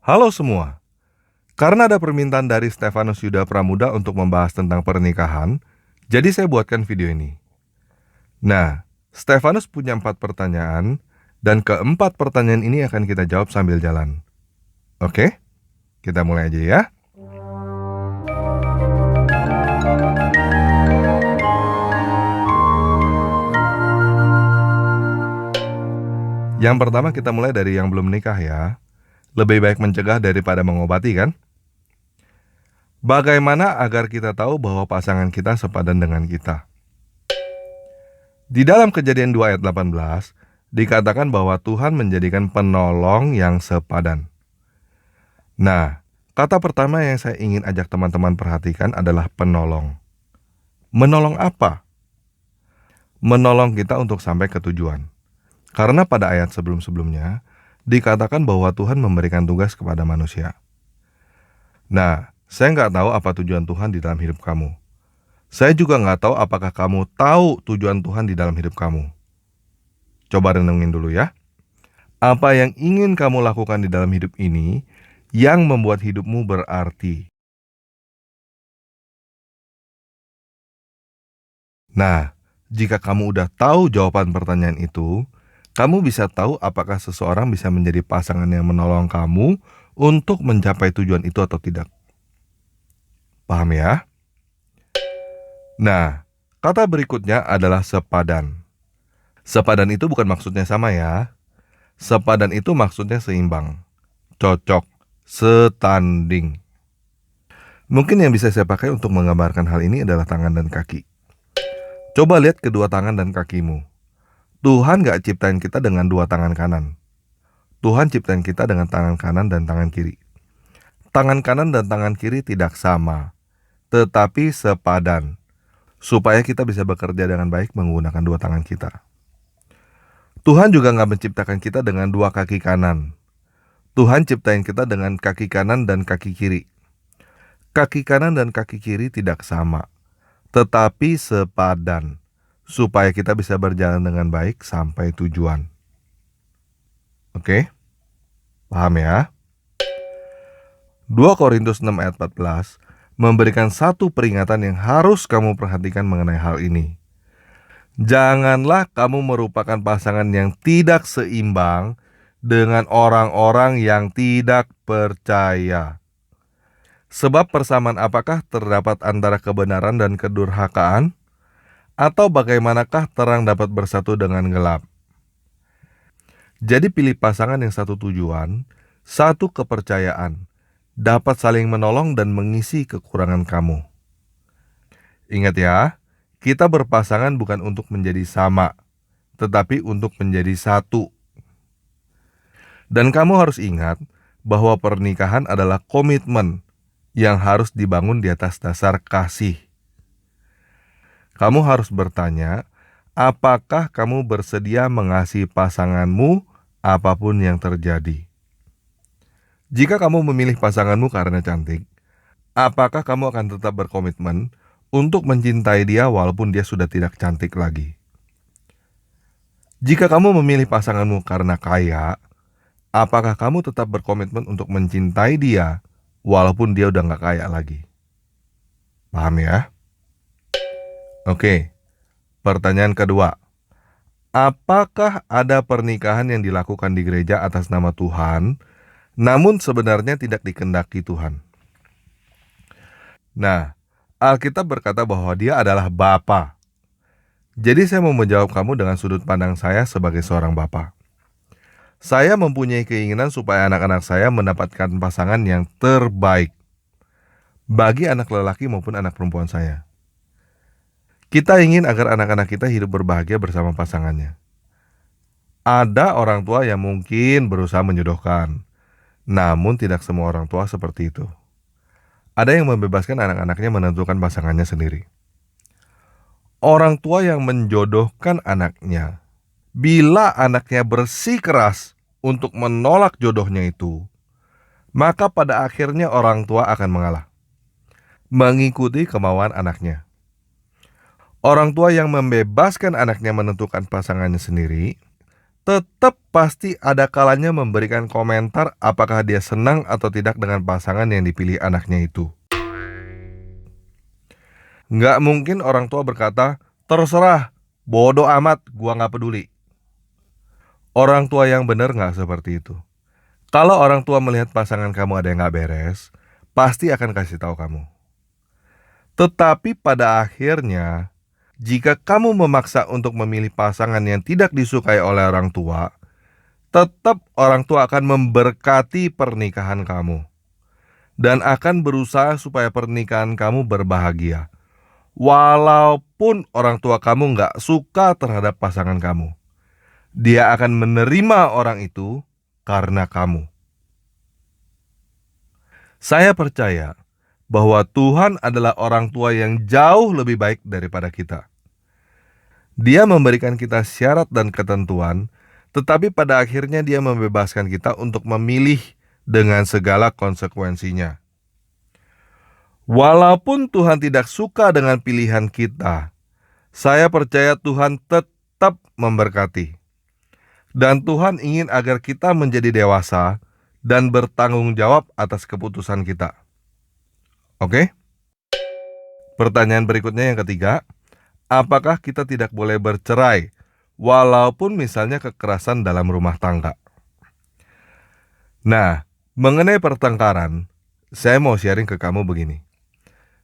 Halo semua, karena ada permintaan dari Stefanus Yuda Pramuda untuk membahas tentang pernikahan, jadi saya buatkan video ini. Nah, Stefanus punya 4 pertanyaan, dan keempat pertanyaan ini akan kita jawab sambil jalan. Oke, kita mulai aja ya. Yang pertama kita mulai dari yang belum menikah ya. Lebih baik mencegah daripada mengobati kan? Bagaimana agar kita tahu bahwa pasangan kita sepadan dengan kita? Di dalam Kejadian 2 ayat 18, dikatakan bahwa Tuhan menjadikan penolong yang sepadan. Nah, kata pertama yang saya ingin ajak teman-teman perhatikan adalah penolong. Menolong apa? Menolong kita untuk sampai ke tujuan. Karena pada ayat sebelum-sebelumnya, dikatakan bahwa Tuhan memberikan tugas kepada manusia. Nah, saya nggak tahu apa tujuan Tuhan di dalam hidup kamu. Saya juga nggak tahu apakah kamu tahu tujuan Tuhan di dalam hidup kamu. Coba renungin dulu ya. Apa yang ingin kamu lakukan di dalam hidup ini yang membuat hidupmu berarti? Nah, jika kamu udah tahu jawaban pertanyaan itu, kamu bisa tahu apakah seseorang bisa menjadi pasangan yang menolong kamu untuk mencapai tujuan itu atau tidak. Paham ya? Nah, kata berikutnya adalah sepadan. Sepadan itu bukan maksudnya sama ya. Sepadan itu maksudnya seimbang, cocok, setanding. Mungkin yang bisa saya pakai untuk menggambarkan hal ini adalah tangan dan kaki. Coba lihat kedua tangan dan kakimu. Tuhan gak ciptain kita dengan dua tangan kanan. Tuhan ciptain kita dengan tangan kanan dan tangan kiri. Tangan kanan dan tangan kiri tidak sama, tetapi sepadan, supaya kita bisa bekerja dengan baik menggunakan dua tangan kita. Tuhan juga gak menciptakan kita dengan dua kaki kanan. Tuhan ciptain kita dengan kaki kanan dan kaki kiri. Kaki kanan dan kaki kiri tidak sama, tetapi sepadan, supaya kita bisa berjalan dengan baik sampai tujuan. Oke? Paham ya? 2 Korintus 6 ayat 14 memberikan satu peringatan yang harus kamu perhatikan mengenai hal ini. Janganlah kamu merupakan pasangan yang tidak seimbang dengan orang-orang yang tidak percaya. Sebab persamaan apakah terdapat antara kebenaran dan kedurhakaan? Atau bagaimanakah terang dapat bersatu dengan gelap? Jadi pilih pasangan yang satu tujuan, satu kepercayaan, dapat saling menolong dan mengisi kekurangan kamu. Ingat ya, kita berpasangan bukan untuk menjadi sama, tetapi untuk menjadi satu. Dan kamu harus ingat bahwa pernikahan adalah komitmen yang harus dibangun di atas dasar kasih. Kamu harus bertanya, apakah kamu bersedia mengasihi pasanganmu apapun yang terjadi? Jika kamu memilih pasanganmu karena cantik, apakah kamu akan tetap berkomitmen untuk mencintai dia walaupun dia sudah tidak cantik lagi? Jika kamu memilih pasanganmu karena kaya, apakah kamu tetap berkomitmen untuk mencintai dia walaupun dia udah gak kaya lagi? Paham ya? Oke, pertanyaan kedua. Apakah ada pernikahan yang dilakukan di gereja atas nama Tuhan, namun sebenarnya tidak dikehendaki Tuhan? Nah, Alkitab berkata bahwa Dia adalah Bapa. Jadi saya mau menjawab kamu dengan sudut pandang saya sebagai seorang bapa. Saya mempunyai keinginan supaya anak-anak saya mendapatkan pasangan yang terbaik bagi anak lelaki maupun anak perempuan saya. Kita ingin agar anak-anak kita hidup berbahagia bersama pasangannya. Ada orang tua yang mungkin berusaha menjodohkan, namun tidak semua orang tua seperti itu. Ada yang membebaskan anak-anaknya menentukan pasangannya sendiri. Orang tua yang menjodohkan anaknya, bila anaknya bersikeras untuk menolak jodohnya itu, maka pada akhirnya orang tua akan mengalah, mengikuti kemauan anaknya. Orang tua yang membebaskan anaknya menentukan pasangannya sendiri, tetap pasti ada kalanya memberikan komentar apakah dia senang atau tidak dengan pasangan yang dipilih anaknya itu. Nggak mungkin orang tua berkata, terserah, bodoh amat, gua nggak peduli. Orang tua yang benar nggak seperti itu. Kalau orang tua melihat pasangan kamu ada yang nggak beres, pasti akan kasih tahu kamu. Tetapi pada akhirnya, jika kamu memaksa untuk memilih pasangan yang tidak disukai oleh orang tua, tetap orang tua akan memberkati pernikahan kamu dan akan berusaha supaya pernikahan kamu berbahagia. Walaupun orang tua kamu nggak suka terhadap pasangan kamu, dia akan menerima orang itu karena kamu. Saya percaya bahwa Tuhan adalah orang tua yang jauh lebih baik daripada kita. Dia memberikan kita syarat dan ketentuan, tetapi pada akhirnya dia membebaskan kita untuk memilih dengan segala konsekuensinya. Walaupun Tuhan tidak suka dengan pilihan kita, saya percaya Tuhan tetap memberkati. Dan Tuhan ingin agar kita menjadi dewasa dan bertanggung jawab atas keputusan kita. Oke? Pertanyaan berikutnya yang ketiga, apakah kita tidak boleh bercerai walaupun misalnya kekerasan dalam rumah tangga? Nah, mengenai pertengkaran, saya mau sharing ke kamu begini.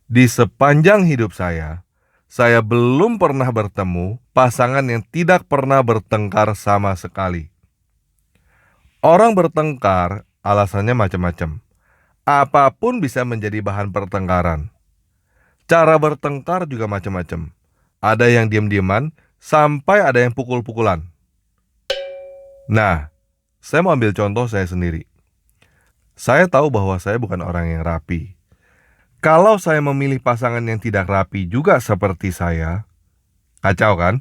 Di sepanjang hidup saya belum pernah bertemu pasangan yang tidak pernah bertengkar sama sekali. Orang bertengkar alasannya macam-macam. Apapun bisa menjadi bahan pertengkaran. Cara bertengkar juga macam-macam. Ada yang diam-diaman, sampai ada yang pukul-pukulan. Nah, saya mau ambil contoh saya sendiri. Saya tahu bahwa saya bukan orang yang rapi. Kalau saya memilih pasangan yang tidak rapi juga seperti saya, kacau kan?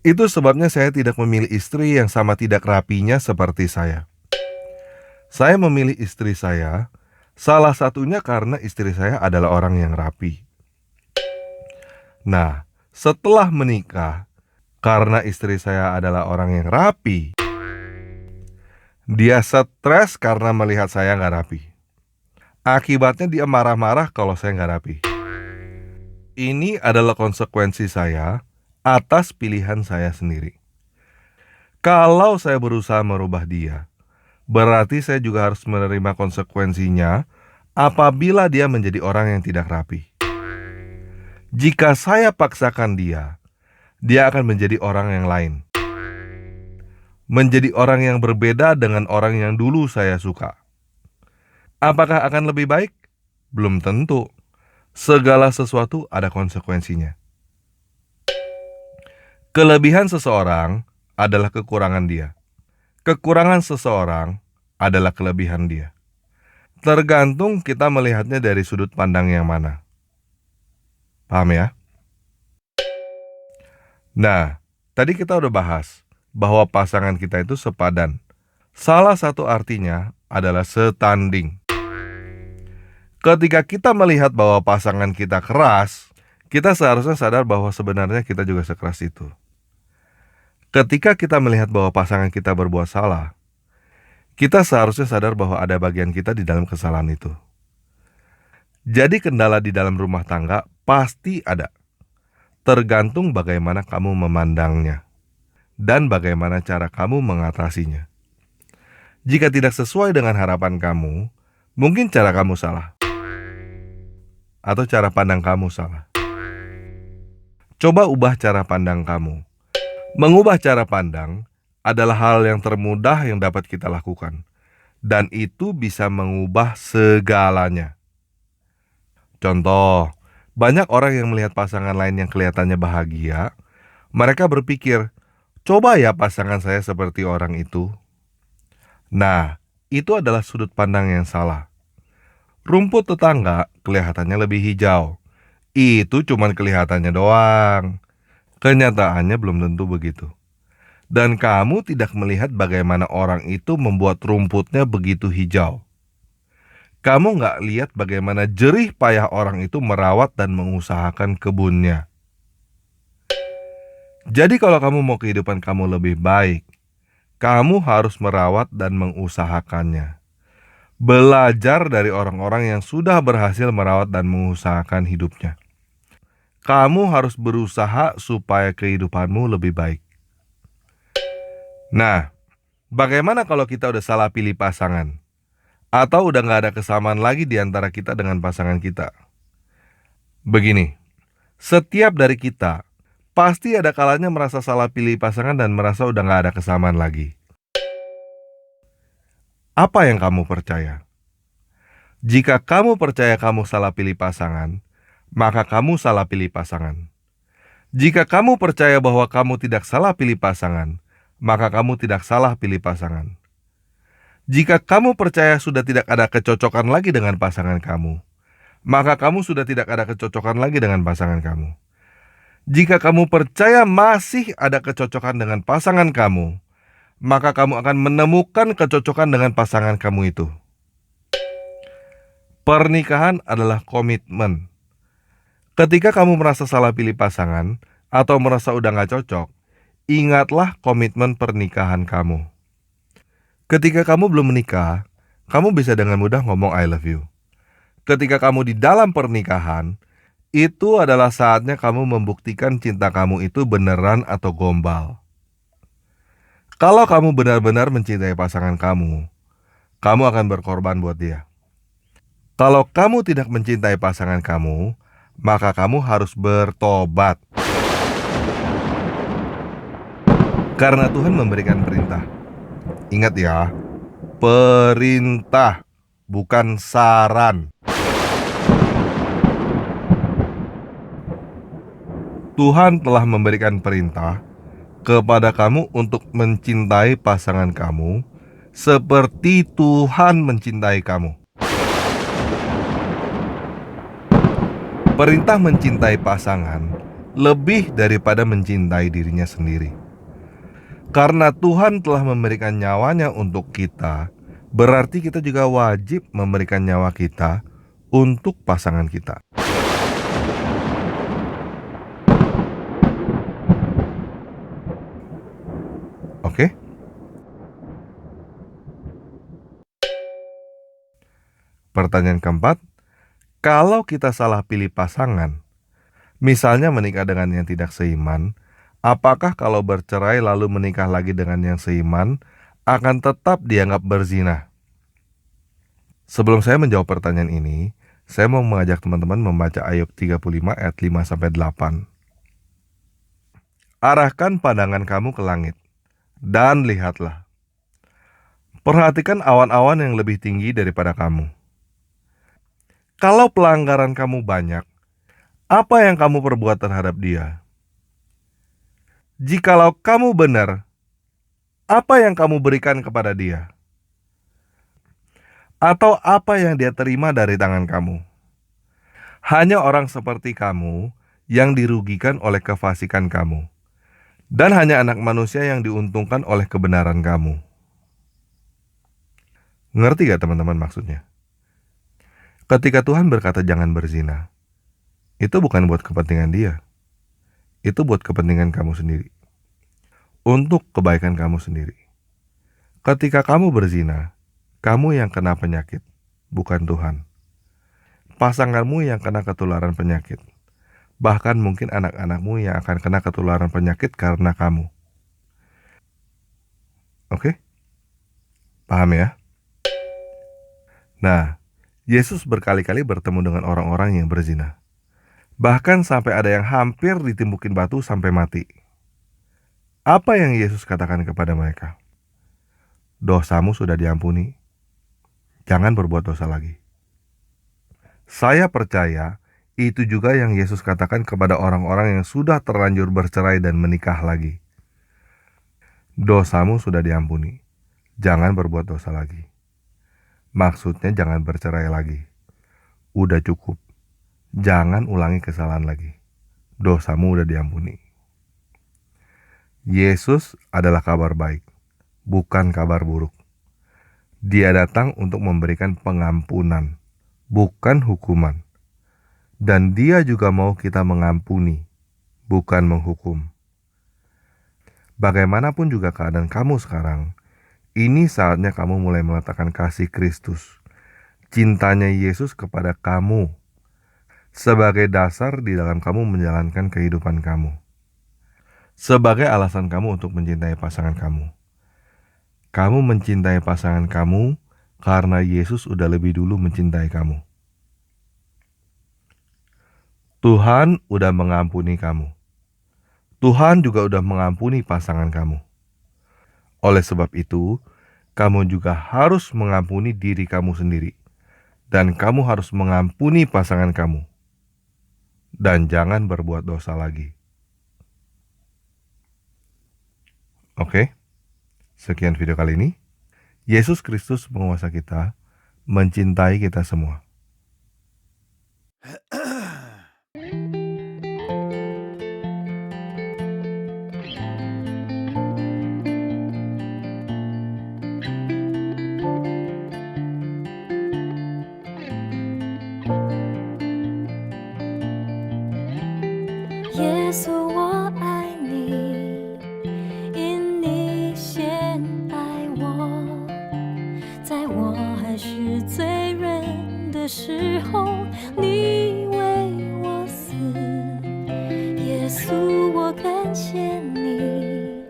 Itu sebabnya saya tidak memilih istri yang sama tidak rapinya seperti saya. Saya memilih istri saya, salah satunya karena istri saya adalah orang yang rapi. Nah, setelah menikah, karena istri saya adalah orang yang rapi, dia stres karena melihat saya nggak rapi. Akibatnya dia marah-marah kalau saya nggak rapi. Ini adalah konsekuensi saya atas pilihan saya sendiri. Kalau saya berusaha merubah dia, berarti saya juga harus menerima konsekuensinya apabila dia menjadi orang yang tidak rapi. Jika saya paksakan dia akan menjadi orang yang lain. Menjadi orang yang berbeda dengan orang yang dulu saya suka. Apakah akan lebih baik? Belum tentu. Segala sesuatu ada konsekuensinya. Kelebihan seseorang adalah kekurangan dia. Kekurangan seseorang adalah kelebihan dia. Tergantung kita melihatnya dari sudut pandang yang mana. Paham ya? Nah, tadi kita udah bahas bahwa pasangan kita itu sepadan. Salah satu artinya adalah setanding. Ketika kita melihat bahwa pasangan kita keras, kita seharusnya sadar bahwa sebenarnya kita juga sekeras itu. Ketika kita melihat bahwa pasangan kita berbuat salah, kita seharusnya sadar bahwa ada bagian kita di dalam kesalahan itu. Jadi kendala di dalam rumah tangga pasti ada. Tergantung bagaimana kamu memandangnya dan bagaimana cara kamu mengatasinya. Jika tidak sesuai dengan harapan kamu, mungkin cara kamu salah. Atau cara pandang kamu salah. Coba ubah cara pandang kamu. Mengubah cara pandang adalah hal yang termudah yang dapat kita lakukan. Dan itu bisa mengubah segalanya. Contoh, banyak orang yang melihat pasangan lain yang kelihatannya bahagia, mereka berpikir, coba ya pasangan saya seperti orang itu. Nah, itu adalah sudut pandang yang salah. Rumput tetangga kelihatannya lebih hijau. Itu cuman kelihatannya doang. Kenyataannya belum tentu begitu. Dan kamu tidak melihat bagaimana orang itu membuat rumputnya begitu hijau. Kamu nggak lihat bagaimana jerih payah orang itu merawat dan mengusahakan kebunnya. Jadi kalau kamu mau kehidupan kamu lebih baik, kamu harus merawat dan mengusahakannya. Belajar dari orang-orang yang sudah berhasil merawat dan mengusahakan hidupnya. Kamu harus berusaha supaya kehidupanmu lebih baik. Nah, bagaimana kalau kita udah salah pilih pasangan? Atau udah gak ada kesamaan lagi di antara kita dengan pasangan kita? Begini, setiap dari kita pasti ada kalanya merasa salah pilih pasangan dan merasa udah gak ada kesamaan lagi. Apa yang kamu percaya? Jika kamu percaya kamu salah pilih pasangan, maka kamu salah pilih pasangan. Jika kamu percaya bahwa kamu tidak salah pilih pasangan, maka kamu tidak salah pilih pasangan. Jika kamu percaya sudah tidak ada kecocokan lagi dengan pasangan kamu, maka kamu sudah tidak ada kecocokan lagi dengan pasangan kamu. Jika kamu percaya masih ada kecocokan dengan pasangan kamu, maka kamu akan menemukan kecocokan dengan pasangan kamu itu. Pernikahan adalah komitmen. Ketika kamu merasa salah pilih pasangan atau merasa udah gak cocok, ingatlah komitmen pernikahan kamu. Ketika kamu belum menikah, kamu bisa dengan mudah ngomong I love you. Ketika kamu di dalam pernikahan, itu adalah saatnya kamu membuktikan cinta kamu itu beneran atau gombal. Kalau kamu benar-benar mencintai pasangan kamu akan berkorban buat dia. Kalau kamu tidak mencintai pasangan kamu, maka kamu harus bertobat. Karena Tuhan memberikan perintah. Ingat ya, perintah, bukan saran. Tuhan telah memberikan perintah kepada kamu untuk mencintai pasangan kamu seperti Tuhan mencintai kamu. Perintah mencintai pasangan lebih daripada mencintai dirinya sendiri. Karena Tuhan telah memberikan nyawanya untuk kita, berarti kita juga wajib memberikan nyawa kita untuk pasangan kita. Oke? Pertanyaan keempat, kalau kita salah pilih pasangan, misalnya menikah dengan yang tidak seiman, apakah kalau bercerai lalu menikah lagi dengan yang seiman, akan tetap dianggap berzina? Sebelum saya menjawab pertanyaan ini, saya mau mengajak teman-teman membaca Ayub 35 ayat 5-8. Arahkan pandangan kamu ke langit, dan lihatlah. Perhatikan awan-awan yang lebih tinggi daripada kamu. Kalau pelanggaran kamu banyak, apa yang kamu perbuat terhadap dia? Jikalau kamu benar, apa yang kamu berikan kepada dia? Atau apa yang dia terima dari tangan kamu? Hanya orang seperti kamu yang dirugikan oleh kefasikan kamu, dan hanya anak manusia yang diuntungkan oleh kebenaran kamu. Ngerti gak teman-teman maksudnya? Ketika Tuhan berkata jangan berzina, itu bukan buat kepentingan dia. Itu buat kepentingan kamu sendiri. Untuk kebaikan kamu sendiri. Ketika kamu berzina, kamu yang kena penyakit, bukan Tuhan. Pasanganmu yang kena ketularan penyakit. Bahkan mungkin anak-anakmu yang akan kena ketularan penyakit karena kamu. Oke? Paham ya? Nah, Yesus berkali-kali bertemu dengan orang-orang yang berzina. Bahkan sampai ada yang hampir ditimbukin batu sampai mati. Apa yang Yesus katakan kepada mereka? Dosamu sudah diampuni. Jangan berbuat dosa lagi. Saya percaya itu juga yang Yesus katakan kepada orang-orang yang sudah terlanjur bercerai dan menikah lagi. Dosamu sudah diampuni. Jangan berbuat dosa lagi. Maksudnya jangan bercerai lagi. Udah cukup. Jangan ulangi kesalahan lagi. Dosamu udah diampuni. Yesus adalah kabar baik, bukan kabar buruk. Dia datang untuk memberikan pengampunan, bukan hukuman. Dan dia juga mau kita mengampuni, bukan menghukum. Bagaimanapun juga keadaan kamu sekarang, ini saatnya kamu mulai meletakkan kasih Kristus, cintanya Yesus kepada kamu, sebagai dasar di dalam kamu menjalankan kehidupan kamu. Sebagai alasan kamu untuk mencintai pasangan kamu. Kamu mencintai pasangan kamu karena Yesus udah lebih dulu mencintai kamu. Tuhan udah mengampuni kamu. Tuhan juga udah mengampuni pasangan kamu. Oleh sebab itu, kamu juga harus mengampuni diri kamu sendiri. Dan kamu harus mengampuni pasangan kamu. Dan jangan berbuat dosa lagi. Oke, sekian video kali ini. Yesus Kristus penguasa kita, mencintai kita semua.耶稣，我爱你，因你先爱我，在我还是罪人的时候，你为我死。耶稣，我感谢你，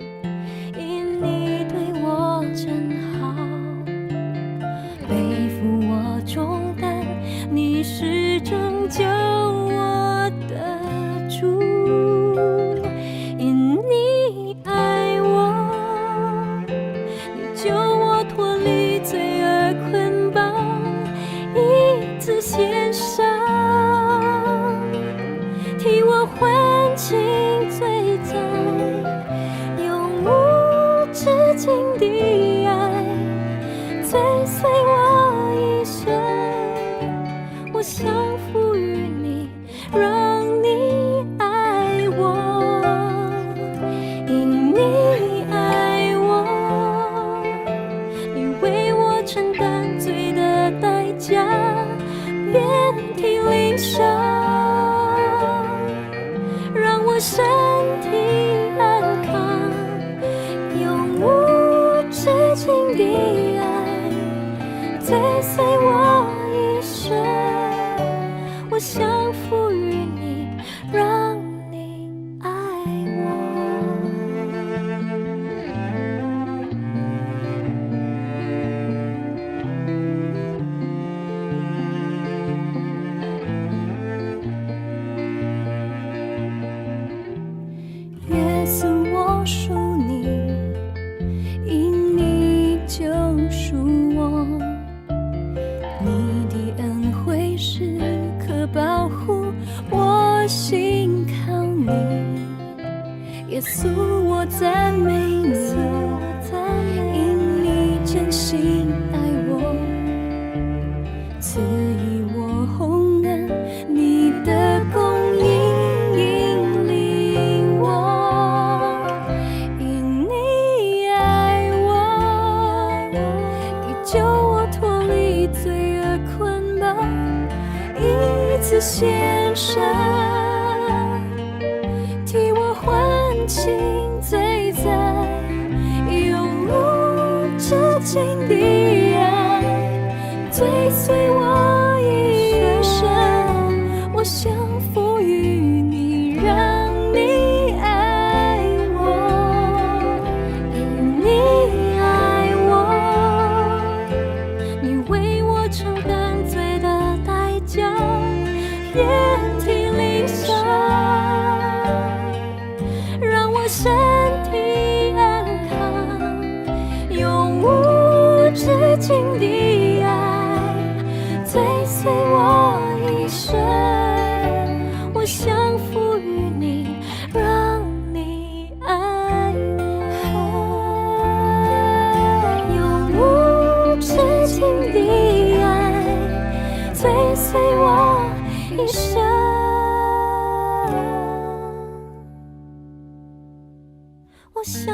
因你对我真好，背负我重担，你是拯救我的主。因你爱我，你救我脱离罪恶捆绑，一次献上，替我还清罪债，永无止境的爱追随我一生，我降服于你，让你爱我。因你爱我，你为我承担罪的代价，遍体鳞伤，让我身体安康，永无止境的爱追随我一生，我降服于你，让你爱我。耶稣，我属你，因你救赎我，你的恩惠时刻保护我，心靠你。耶稣，我赞美你，因你真心爱我，赐予我红恩，你的供应引领我。因你爱我，你救我脱离罪恶捆绑，一次献上，替我还清罪债，永无止境的爱追随我一生，我降服于你，让你爱我。因你爱我，你为我承担罪的代价，遍体鳞伤，让我身体安康，永无止境的爱追随我一生，我降服于你，让你爱我。永无止境的爱追随我一生，我想